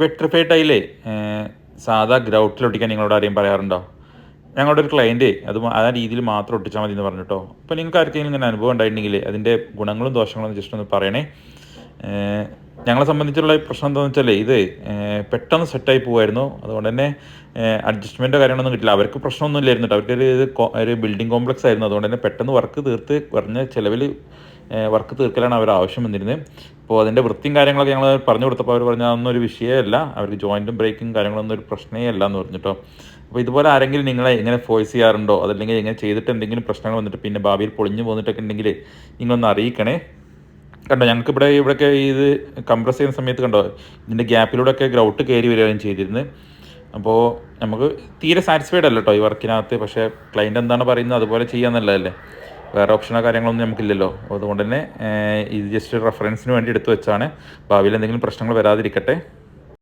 Vitrified ടൈലേ സാധാ ഗ്രൗട്ടിലൊട്ടിക്കാൻ നിങ്ങളോട് ആരെയും പറയാറുണ്ടോ? ഞങ്ങളുടെ ഒരു ക്ലയൻറ്റ് ആ രീതിയിൽ മാത്രം ഒട്ടിച്ചാൽ മതി എന്ന് പറഞ്ഞിട്ടോ. അപ്പോൾ നിങ്ങൾക്ക് ആർക്കെങ്കിലും ഇങ്ങനെ അനുഭവം ഉണ്ടായിട്ടുണ്ടെങ്കിൽ അതിൻ്റെ ഗുണങ്ങളും ദോഷങ്ങളും ജസ്റ്റ് ഒന്ന് പറയണേ. ഞങ്ങളെ സംബന്ധിച്ചുള്ള പ്രശ്നം എന്താണെന്ന് വെച്ചാൽ ഇത് പെട്ടെന്ന് സെറ്റായി പോകുമായിരുന്നു. അതുകൊണ്ട് തന്നെ അഡ്ജസ്റ്റ്മെൻറ്റോ കാര്യങ്ങളൊന്നും കിട്ടില്ല. അവർക്ക് പ്രശ്നമൊന്നും ഇല്ലായിരുന്നു കേട്ടോ. അവർക്കൊരു ഒരു ബിൽഡിംഗ് കോംപ്ലക്സ് ആയിരുന്നു. അതുകൊണ്ട് തന്നെ പെട്ടെന്ന് വർക്ക് തീർത്ത് കുറഞ്ഞ ചിലവിൽ വർക്ക് തീർക്കലാണ് അവർ ആവശ്യം വന്നിരുന്നത്. അപ്പോൾ അതിൻ്റെ വൃത്തിയും കാര്യങ്ങളൊക്കെ ഞങ്ങൾ പറഞ്ഞു കൊടുത്തപ്പോൾ അവർ പറഞ്ഞാൽ അതൊന്നും ഒരു വിഷയമല്ല, അവർക്ക് ജോയിൻറ്റും ബ്രേക്കും കാര്യങ്ങളൊന്നും ഒരു പ്രശ്നമേ അല്ല എന്ന് പറഞ്ഞിട്ടോ. അപ്പോൾ ഇതുപോലെ ആരെങ്കിലും നിങ്ങളെ ഇങ്ങനെ ഫോഴ്സ് ചെയ്യാറുണ്ടോ, അതല്ലെങ്കിൽ ഇങ്ങനെ ചെയ്തിട്ട് എന്തെങ്കിലും പ്രശ്നങ്ങൾ വന്നിട്ട് പിന്നെ ഭാവിയിൽ പൊളിഞ്ഞു പോന്നിട്ടൊക്കെ ഉണ്ടെങ്കിൽ നിങ്ങളൊന്ന് അറിയിക്കണേ. കണ്ടോ, ഞങ്ങൾക്ക് ഇവിടെയൊക്കെ ഇത് കംപ്രസ് ചെയ്യുന്ന സമയത്ത് കണ്ടോ ഇതിൻ്റെ ഗ്യാപ്പിലൂടെയൊക്കെ ഗ്രൗട്ട് കയറി വരികയും ചെയ്തിരുന്നത്. അപ്പോൾ നമുക്ക് തീരെ സാറ്റിസ്ഫൈഡ് അല്ല കേട്ടോ ഈ വർക്കിനകത്ത്. പക്ഷേ ക്ലയൻറ്റ് എന്താണ് പറയുന്നത് അതുപോലെ ചെയ്യാമെന്നുള്ളതല്ലേ, വേറെ ഓപ്ഷനോ കാര്യങ്ങളൊന്നും നമുക്കില്ലല്ലോ. അതുകൊണ്ട് തന്നെ ഇത് ജസ്റ്റ് റെഫറൻസിന് വേണ്ടി എടുത്തു വെച്ചാണ്. ഭാവിയിൽ എന്തെങ്കിലും പ്രശ്നങ്ങൾ വരാതിരിക്കട്ടെ.